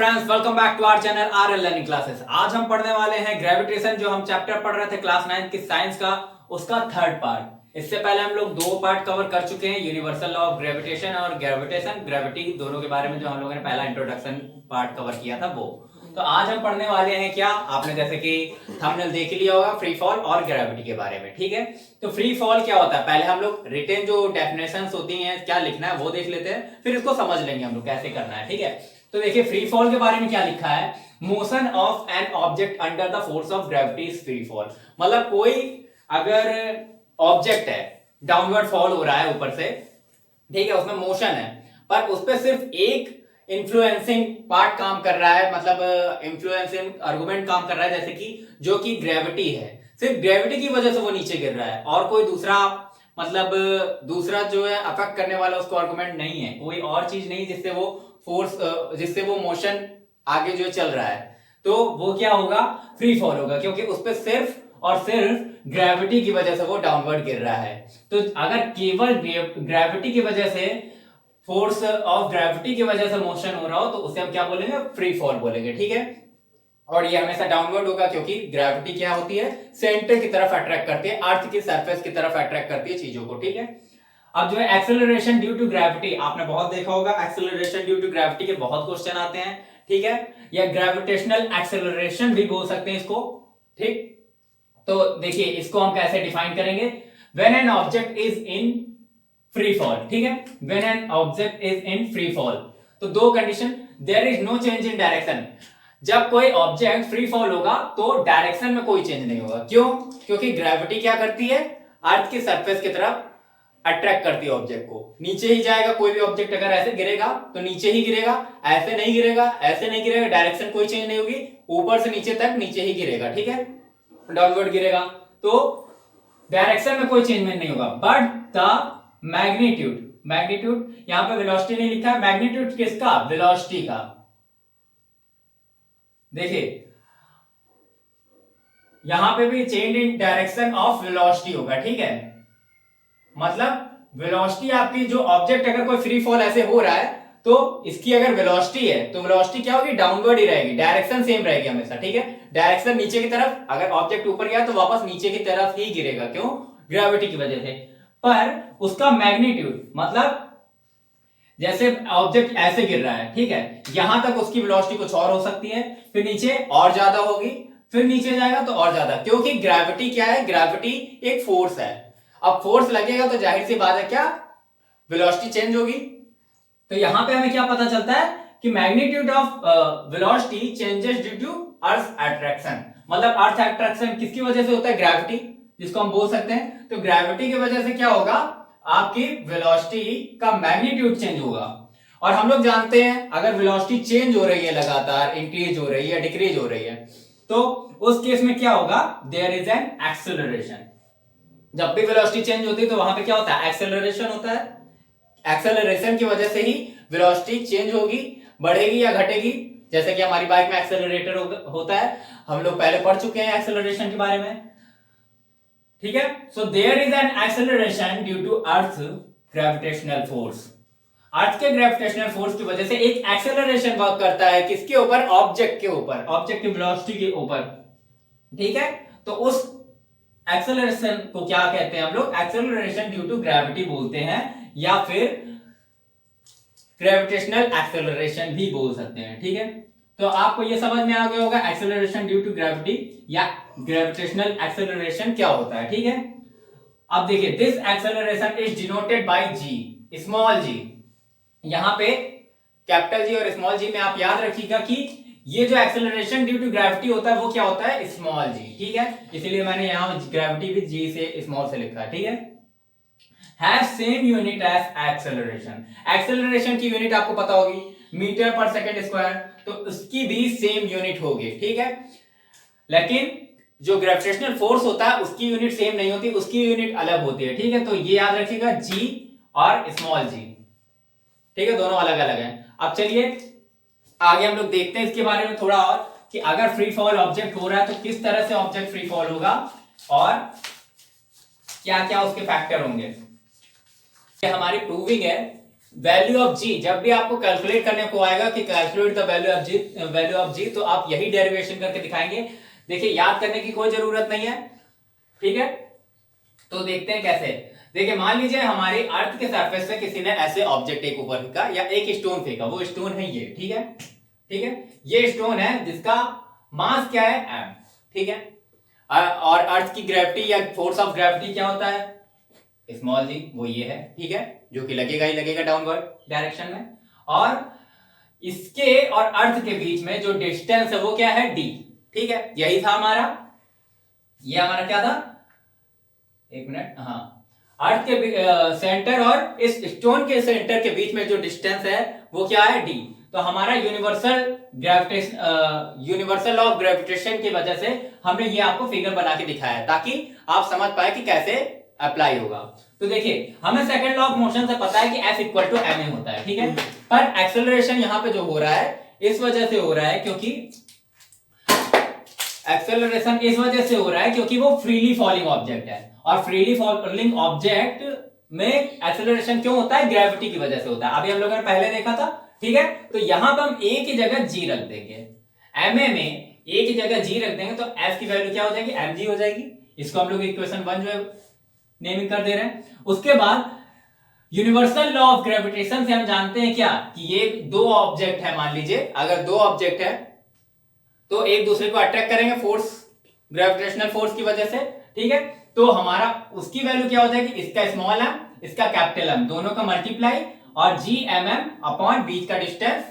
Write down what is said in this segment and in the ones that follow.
Friends, welcome back to our channel RL learning classes. आज हम पढ़ने वाले हैं ग्रेविटेशन, जो हम चैप्टर पढ़ रहे थे क्लास 9 की साइंस का, उसका थर्ड पार्ट। इससे पहले हम लोग दो पार्ट कवर कर चुके हैं, यूनिवर्सल लॉ ऑफ ग्रेविटेशन और ग्रेविटेशन ग्रेविटी दोनों के बारे में, जो हम लोगों ने पहला इंट्रोडक्शन पार्ट कवर किया था वो। तो आज हम पढ़ने वाले हैं क्या, आपने जैसे कि थंबनेल देख लिया होगा, फ्री फॉल और ग्रेविटी के बारे में। ठीक है, तो फ्री फॉल क्या होता है, पहले हम लोग रिटेन जो डेफिनेशंस होती हैं, क्या लिखना है वो देख लेते हैं, फिर इसको समझ लेंगे हम लोग कैसे करना है। ठीक है, तो देखिए फ्री फॉल के बारे में क्या लिखा है, motion of an object under the force of gravity is free fall. मतलब कोई अगर ऑब्जेक्ट है, डाउनवर्ड फॉल हो रहा है ऊपर से, ठीक है, उसमें मोशन है, पर उस पर सिर्फ एक इन्फ्लुएंसिंग पार्ट काम कर रहा है, मतलब इन्फ्लुएंसिंग आर्गुमेंट काम कर रहा है, जैसे कि जो कि ग्रेविटी है, सिर्फ ग्रेविटी की वजह से वो नीचे गिर रहा है, और कोई दूसरा मतलब दूसरा जो है अफेक्ट करने वाला उसको आर्गुमेंट नहीं है, कोई और चीज नहीं जिससे वो फोर्स, जिससे वो मोशन आगे जो चल रहा है, तो वो क्या होगा, फ्री फॉल होगा, क्योंकि उस पर सिर्फ और सिर्फ ग्रेविटी की वजह से वो डाउनवर्ड गिर रहा है। तो अगर केवल ग्रेविटी की वजह से, फोर्स ऑफ ग्रेविटी की वजह से मोशन हो रहा हो, तो उसे हम क्या बोलेंगे, फ्री फॉल बोलेंगे। ठीक है, और ये हमेशा डाउनवर्ड होगा, क्योंकि ग्रेविटी क्या होती है, सेंटर की तरफ अट्रैक्ट करती है, अर्थ की सरफेस की तरफ अट्रैक्ट करती है चीजों को। ठीक है, अब जो है एक्सेलरेशन ड्यू टू ग्रेविटी, आपने बहुत देखा होगा, एक्सेलरेशन ड्यू टू ग्रेविटी के बहुत क्वेश्चन आते हैं। ठीक है, या ग्रेविटेशनल एक्सेलरेशन भी बोल सकते हैं इसको। ठीक, तो देखिए इसको हम कैसे डिफाइन करेंगे, when an object is in free fall. ठीक है, when an object is in free fall, तो दो condition, there is no change in direction. जब कोई ऑब्जेक्ट फ्री फॉल होगा तो डायरेक्शन में कोई चेंज नहीं होगा। क्यों? क्योंकि ग्रेविटी क्या करती है, अर्थ की सरफेस की तरफ अट्रैक्ट करती है ऑब्जेक्ट को, नीचे ही जाएगा। कोई भी ऑब्जेक्ट अगर ऐसे गिरेगा तो नीचे ही गिरेगा, ऐसे नहीं गिरेगा, ऐसे नहीं गिरेगा, डायरेक्शन कोई चेंज नहीं होगी, ऊपर से नीचे तक नीचे ही गिरेगा। ठीक है, डाउनवर्ड गिरेगा, तो डायरेक्शन में कोई चेंजमेंट नहीं होगा। बट द मैग्नीट्यूड, मैग्नीट्यूड यहां पे वेलोसिटी नहीं लिखा है, मैग्नीट्यूड किसका, वेलोसिटी का। देखिए यहां पे भी change in direction of velocity होगा। ठीक है, मतलब वेलोसिटी आपकी, जो ऑब्जेक्ट अगर कोई फ्री फॉल ऐसे हो रहा है, तो इसकी अगर वेलोसिटी है तो वेलोसिटी क्या होगी, डाउनवर्ड ही रहेगी, डायरेक्शन सेम रहेगी हमेशा। ठीक है, डायरेक्शन नीचे की तरफ, अगर ऑब्जेक्ट ऊपर गया तो वापस नीचे की तरफ ही गिरेगा। क्यों? ग्रेविटी की वजह से। पर उसका मैग्नीट्यूड, मतलब जैसे ऑब्जेक्ट ऐसे गिर रहा है, ठीक है, यहां तक उसकी वेलोसिटी कुछ और हो सकती है, फिर नीचे और ज्यादा होगी, फिर नीचे जाएगा तो और ज्यादा, क्योंकि ग्रेविटी क्या है, ग्रेविटी एक फोर्स है। अब फोर्स लगेगा तो जाहिर सी बात है क्या, वेलोसिटी चेंज होगी। तो यहां पे हमें क्या पता चलता है कि magnitude of velocity changes due to earth attraction. मतलब अर्थ अट्रैक्शन किसकी वजह से होता है, ग्रेविटी, जिसको हम बोल सकते हैं। तो ग्रेविटी की वजह से क्या होगा, आपकी वेलोसिटी का मैग्नीट्यूड चेंज होगा। और हम लोग जानते हैं अगर वेलोसिटी चेंज हो रही है, लगातार इंक्रीज हो रही है, डिक्रीज हो रही है, तो उस केस में क्या होगा, देयर इज एन एक्सेलरेशन। जब भी वेलोसिटी चेंज होती है तो वहां पे क्या होता है, एक्सेलरेशन होता है। एक्सेलरेशन की वजह से ही वेलोसिटी चेंज होगी, बढ़ेगी या घटेगी, जैसे कि हमारी बाइक में एक्सेलरेटर होता है, हम लोग पहले पढ़ चुके हैं एक्सेलरेशन के बारे में। ठीक है, so there is an acceleration due to earth gravitational force. Earth के ग्रेविटेशनल फोर्स की वजह से एक एक्सेलरेशन वर्क करता है, किसके ऊपर, ऑब्जेक्ट के ऊपर, ऑब्जेक्ट की वेलोसिटी के ऊपर। ठीक है, तो उस एक्सेलरेशन को क्या कहते हैं हम लोग, एक्सेलरेशन ड्यू टू ग्रेविटी बोलते हैं, या फिर ग्रेविटेशनल एक्सेलरेशन भी बोल सकते हैं। ठीक है, तो आपको ये समझ में आ गया होगा एक्सेलरेशन ड्यू टू ग्रेविटी या ग्रेविटेशनल एक्सेलरेशन क्या होता है। ठीक है, अब देखिए this acceleration is denoted by g, small g. यहां पे कैपिटल जी और स्मॉल जी में आप याद रखिएगा कि ये जो एक्सेलरेशन ड्यू टू ग्रेविटी होता है वो क्या होता है, स्मॉल जी। ठीक है, इसीलिए मैंने यहां ग्रेविटी भी जी से स्मॉल से लिखा है। ठीक है, have same unit as acceleration. Acceleration की यूनिट आपको पता होगी, मीटर पर सेकंड स्क्वायर, तो उसकी भी सेम यूनिट होगी। ठीक है, लेकिन जो ग्रेविटेशनल फोर्स होता है उसकी यूनिट सेम नहीं होती, उसकी यूनिट अलग होती है। ठीक है, तो ये याद रखिएगा, जी और स्मॉल जी। ठीक है, दोनों अलग अलग हैं। अब चलिए आगे हम लोग देखते हैं इसके बारे में थोड़ा और, कि अगर फ्री फॉल ऑब्जेक्ट हो रहा है तो किस तरह से ऑब्जेक्ट फ्री फॉल होगा और क्या क्या उसके फैक्टर होंगे। ये हमारी प्रूविंग है वैल्यू ऑफ जी, जब भी आपको कैलकुलेट करने को आएगा कि कैलकुलेट द वैल्यू ऑफ जी, तो आप यही डेरिवेशन करके दिखाएंगे। देखिए याद करने की कोई जरूरत नहीं है, ठीक है। तो देखते हैं कैसे। देखिए मान लीजिए हमारी अर्थ के सरफेस पे किसी ने ऐसे ऑब्जेक्ट एक ऊपर फेंका या एक स्टोन फेंका, वो स्टोन है ये, ठीक है, ठीक है, ये स्टोन है जिसका मास क्या है, m, ठीक है। और अर्थ की ग्रेविटी या फोर्स ऑफ ग्रेविटी क्या होता है, स्मॉल जी, वो ये है, ठीक है, जो कि लगेगा ही लगेगा डाउनवर्ड डायरेक्शन में। और इसके और अर्थ के बीच में जो डिस्टेंस है वो क्या है, d, ठीक है। यही था हमारा, ये हमारा क्या था, एक मिनट, हाँ, अर्थ के सेंटर और इस स्टोन के सेंटर के बीच में जो डिस्टेंस है वो क्या है, d। तो हमारा यूनिवर्सल लॉ ऑफ ग्रेविटेशन की वजह से हमने ये आपको फिगर बना के दिखाया है ताकि आप समझ पाए कि कैसे अप्लाई होगा। तो देखिए हमें सेकंड लॉ ऑफ मोशन से पता है कि F इक्वल टू ma होता है, ठीक है। पर एक्सेलरेशन यहां पे जो हो रहा है इस वजह से हो रहा है क्योंकि एक्सेलरेशन इस वजह से हो रहा है क्योंकि वो फ्रीली फॉलिंग ऑब्जेक्ट है, और फ्रीली फॉलिंग ऑब्जेक्ट में एक्सेलरेशन क्यों होता है, ग्रेविटी की वजह से होता है। अभी हम लोगों ने पहले देखा था, ठीक है। तो यहां पर हम ए की जगह जी रख देंगे, ma में ए की जगह जी रख देंगे, तो F की वैल्यू क्या हो जाएगी, mg हो जाएगी। इसको हम लोग इक्वेशन 1 जो है नेमिंग कर दे रहे हैं। उसके बाद यूनिवर्सल लॉ ऑफ ग्रेविटेशन से हम जानते हैं क्या, कि ये दो ऑब्जेक्ट है, मान लीजिए अगर दो ऑब्जेक्ट है तो एक दूसरे को अट्रैक्ट करेंगे फोर्स, ग्रेविटेशनल फोर्स की वजह से, ठीक है। तो हमारा उसकी वैल्यू क्या हो जाएगी, इसका स्मॉल m, इसका कैपिटल M, दोनों का मल्टीप्लाई और जी एम एम अपॉन बीच का डिस्टेंस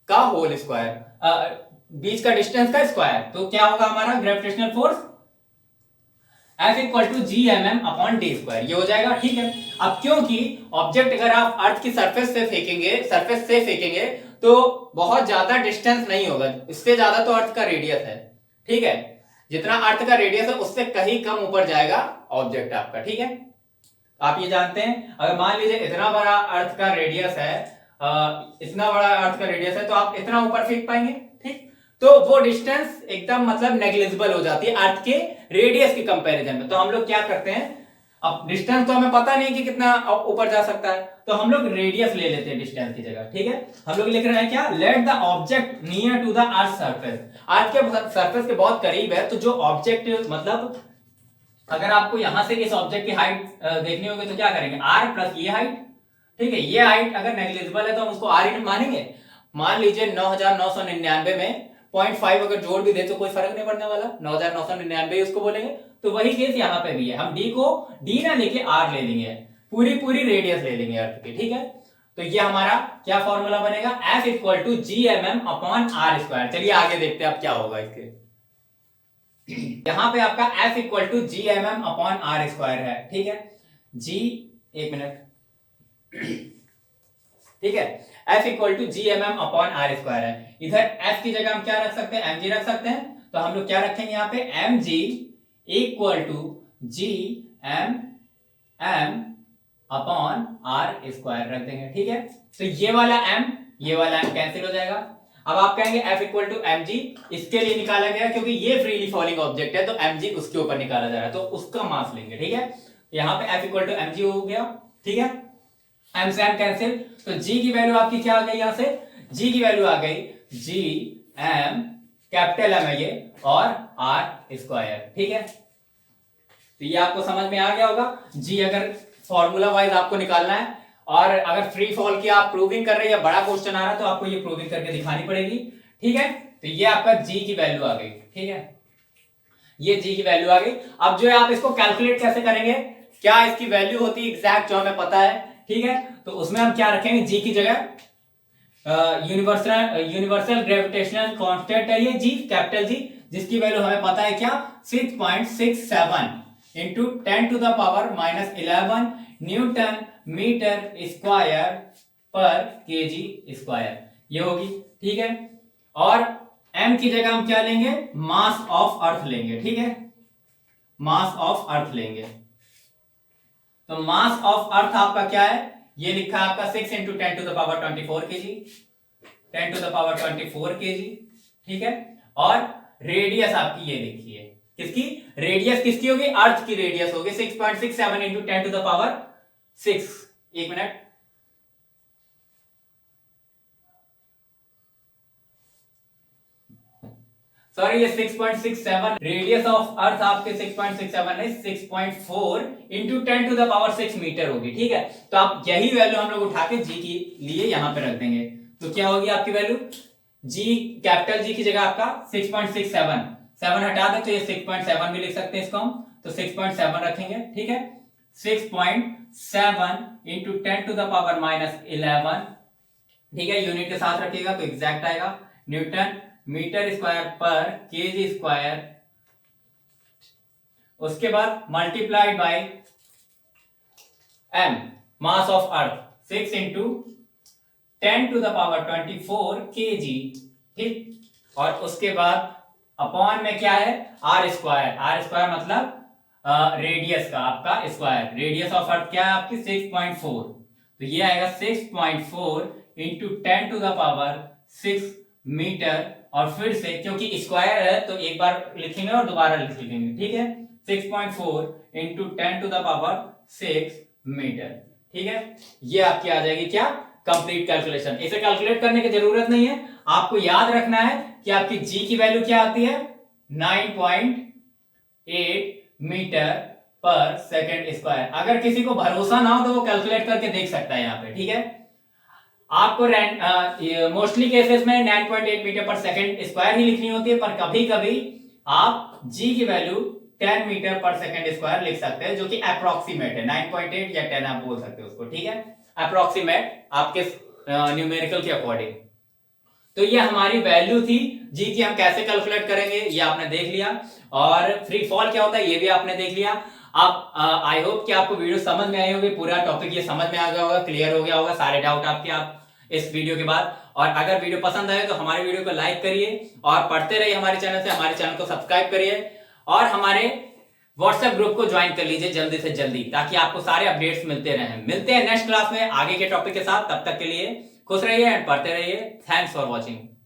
का होल स्क्वायर, बीच का डिस्टेंस का स्क्वायर। तो क्या होगा हमारा gravitational force, F equal to G M M upon D square, ये हो जाएगा, ठीक है। अब क्योंकि ऑब्जेक्ट अगर आप अर्थ की सरफेस से फेंकेंगे तो बहुत ज्यादा डिस्टेंस नहीं होगा, इससे ज्यादा तो अर्थ का रेडियस है, ठीक है। जितना अर्थ का रेडियस है उससे कहीं कम ऊपर जाएगा ऑब्जेक्ट आपका, ठीक है। आप ये जानते हैं अगर मान लीजिए इतना बड़ा अर्थ का रेडियस है, इतना बड़ा अर्थ का रेडियस है, तो आप इतना ऊपर फेंक पाएंगे, ठीक। तो वो डिस्टेंस एकदम मतलब नेग्लिजिबल हो जाती है अर्थ के रेडियस के कंपैरिजन में। तो हम लोग क्या करते हैं, अब डिस्टेंस तो हमें पता नहीं कि कितना ऊपर जा सकता है, तो हम लोग रेडियस ले लेते हैं डिस्टेंस की जगह, ठीक है। हम लोग लिख रहे हैं क्या, let the object near to the earth surface, earth के सरफेस के बहुत करीब है, तो जो ऑब्जेक्ट मतलब अगर आपको यहां से इस ऑब्जेक्ट की हाइट देखनी होगी तो क्या करेंगे, r प्लस ये हाइट, ठीक है। ये हाइट अगर नेग्लिजिबल है तो हम उसको r ही मानेंगे। मान लीजिए 9999 में 0.5 अगर जोड़ भी दे तो कोई फर्क नहीं पड़ने वाला, 9999 उसको बोलेंगे। तो वही केस यहाँ पे भी है, हम d को d ना लेके r ले लेंगे, पूरी रेडियस ले लेंगे अर्थ की, ठीक है। तो ये हमारा क्या फॉर्मूला बनेगा, F equal to G M M upon R square. चलिए आगे देखते हैं अब क्या होगा इसके। यहां पे आपका F equal to G M M upon R square है, ठीक है। G, एक मिनट, ठीक है, F equal to G M M upon R square है। इधर F की जगह हम क्या रख सकते हैं, mg रख सकते हैं। तो हम लोग क्या रखेंगे यहाँ पे, mg equal to G M M upon R square रख देंगे, ठीक है। तो ये वाला m कैंसिल हो जाएगा। अब आप कहेंगे F इक्वल टू mg, इसके लिए निकाला गया क्योंकि ये फ्रीली फॉलिंग ऑब्जेक्ट है, तो mg उसके ऊपर निकाला जा रहा है, तो उसका मास लेंगे, ठीक है। यहाँ पे F इक्वल टू mg हो गया, ठीक है। m से m कैंसिल, तो g की वैल्यू आपकी क्या आ गई, यहाँ से g की वैल्यू आ गई g m, कैपिटल M है ये, और r स्क्वायर, ठीक है। तो ये आपको समझ में आ गया होगा। g अगर फॉर्मूला वाइज आपको निकालना है, और अगर फ्री फॉल की आप प्रूविंग कर रहे हैं या बड़ा क्वेश्चन आ रहा है तो आपको ये प्रूविंग करके दिखानी पड़ेगी, ठीक है। तो ये आपका g की वैल्यू आ गई, ठीक है, ये g की वैल्यू आ गई। अब जो है आप इसको कैलकुलेट कैसे करेंगे, क्या इसकी वैल्यू होती है एग्जैक्ट जो हमें पता है, ठीक है। तो उसमें हम क्या रखेंगे, g की जगह यूनिवर्सल ग्रेविटेशनल कांस्टेंट है ये g, कैपिटल G, जिसकी वैल्यू हमें पता है क्या, 6.67 into 10 to the power minus 11 newton metre square पर केजी स्क्वायर, ये होगी, ठीक है। और m की जगह हम क्या लेंगे, मास ऑफ अर्थ लेंगे, ठीक है, मास ऑफ अर्थ लेंगे। तो मास ऑफ अर्थ आपका क्या है, ये लिखा है आपका 6 into 10 to the power 24 KG, 10 to the power 24 KG, ठीक है। और रेडियस आपकी ये लिखी है, किसकी रेडियस, किसकी होगी, अर्थ की रेडियस होगी 6.67 इंटू 10 टू द पावर 6, एक मिनट, सॉरी ये 6.67 रेडियस ऑफ अर्थ आपके 6.67 नहीं 6.4 into 10 to the power 6 metre होगी, ठीक है। तो आप यही वैल्यू हम लोग उठा के जी के लिए यहां पे रख देंगे, तो क्या होगी आपकी वैल्यू, जी कैपिटल जी की जगह आपका 6.67, 7 हटा दे तो ये 6.7 भी लिख सकते हैं इसको हम, तो 6.7 रखेंगे, ठीक है। 6.7 इंटू 10 टू द पावर -11, ठीक है, यूनिट के साथ रखिएगा तो एग्जैक्ट आएगा, न्यूटन मीटर स्क्वायर पर केजी स्क्वायर, उसके बाद multiplied by M mass of Earth 6 into 10 to the power 24 KG, ठीक। और उसके बाद अपॉन में क्या है, आर स्क्वायर, आर स्क्वायर मतलब रेडियस का आपका स्क्वायर, रेडियस ऑफ अर्थ क्या है आपकी 6.4, तो ये आएगा 6.4 into 10 to the power 6 metre, और फिर से क्योंकि स्क्वायर है तो एक बार लिखेंगे और दोबारा लिख लेंगे, ठीक है। 6.4 into 10 to the power 6 metre, ठीक है। ये आपकी आ जाएगी क्या, कंप्लीट कैलकुलेशन। इसे कैलकुलेट करने की जरूरत नहीं है, आपको याद रखना है कि आपकी जी की वैल्यू क्या आती है, 9.8 मीटर पर सेकेंड स्क्वायर। अगर किसी को भरोसा ना हो तो वो कैलकुलेट करके देख सकता है यहाँ पे, ठीक है। आपको मोस्टली केसेस में 9.8 मीटर पर सेकेंड स्क्वायर ही लिखनी होती है, पर कभी कभी आप जी की वैल्यू 10 मीटर पर सेकेंड स्क्वायर लिख सकते हैं, जो कि अप्रोक्सीमेट है, 9.8 या 10 आप बोल सकते हो उसको, ठीक है, अप्रोक्सीमेट आपके न्यूमेरिकल के अकॉर्डिंग। तो ये हमारी वैल्यू थी जी की, हम कैसे कैलकुलेट करेंगे ये आपने देख लिया, और फ्री फॉल क्या होता है ये भी आपने देख लिया। आप आई होप कि आपको वीडियो समझ में आई होगी, पूरा टॉपिक ये समझ में आ गया होगा, क्लियर हो गया होगा सारे डाउट आपके, आप इस वीडियो के बाद। और अगर वीडियो पसंद आए तो हमारे वीडियो को लाइक करिए और पढ़ते रहिए हमारे चैनल से, हमारे चैनल को सब्सक्राइब करिए और हमारे व्हाट्सएप ग्रुप को ज्वाइन कर लीजिए जल्दी से जल्दी, ताकि आपको सारे अपडेट्स मिलते रहें। मिलते हैं नेक्स्ट क्लास में आगे के टॉपिक के साथ, तब तक के लिए खुश रहिए एंड पढ़ते रहिए। Thanks for watching.